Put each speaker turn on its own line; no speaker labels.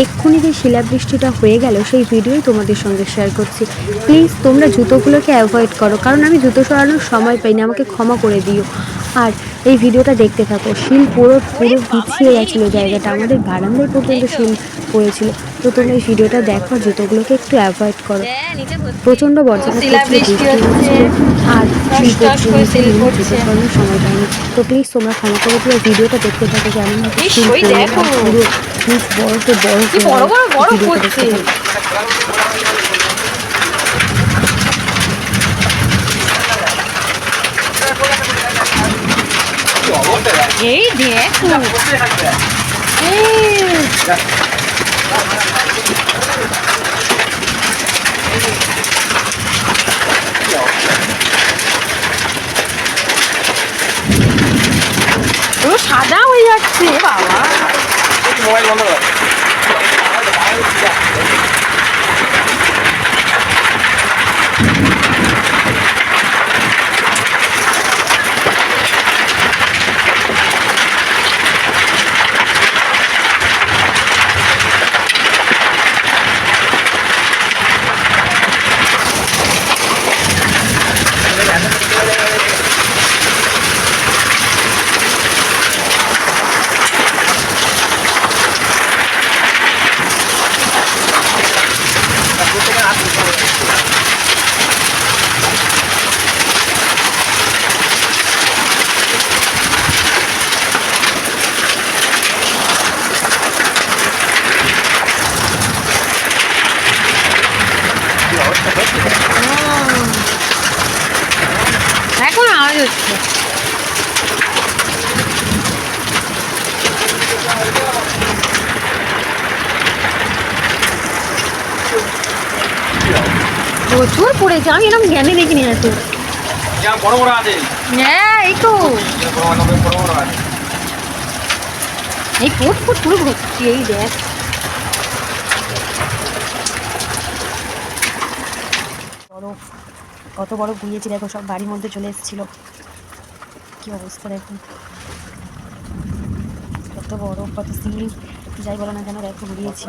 এক্ষুনি যে শিলাবৃষ্টিটা হয়ে গেল সেই ভিডিওই তোমাদের সঙ্গে শেয়ার করছি। প্লিজ তোমরা জুতোগুলোকে অ্যাভয়েড করো, কারণ আমি জুতো সরানোর সময় পাইনি, আমাকে ক্ষমা করে দিও। আর এই ভিডিওটা দেখতে থাকো। শিল পুরো পুরো পিছিয়ে গেছিলো জায়গাটা, আমাদের বারান্দায় পর্যন্ত শিল পড়েছিল। তো তোমরা এই ভিডিওটা দেখো আর জুতোগুলোকে একটু অ্যাভয়েড করো। প্রচণ্ড বজ্রপাত করছিল, বৃষ্টি হচ্ছিল আর শিল পড়ছিল নিচে, আমি জুতো সরানোর সময় পাইনি। তো প্লিজ তোমরা ক্ষমা করে দিও, ভিডিওটা দেখতে থাকো কেমন হচ্ছে শিল পড়ে আর পুরো নিচ বরফে বরফ হয়ে গেল। ভিডিওটা দেখতে থাকো।
এই দেখো পুরো সাদা হয়ে যাচ্ছে বাবা।
মোবাইল বন্ধ কর।
এখন আওয়াজ হচ্ছে। প্রচুর পড়েছে, আমি এরকম জ্ঞানে দেখিনি এত।
বড় বড় আছে।
হ্যাঁ এই তো
বড় বড় আছে।
এই ফুট ফুট পুরো ভর্তি। এই দেখ
বরফ, কত বরফ গুলিয়েছি দেখো, সব বাড়ির মধ্যে চলে এসেছিল। কি অবস্থা দেখো, কত বরফ, কত সিল, যাই বলো না কেন দেখো গুলিয়েছি।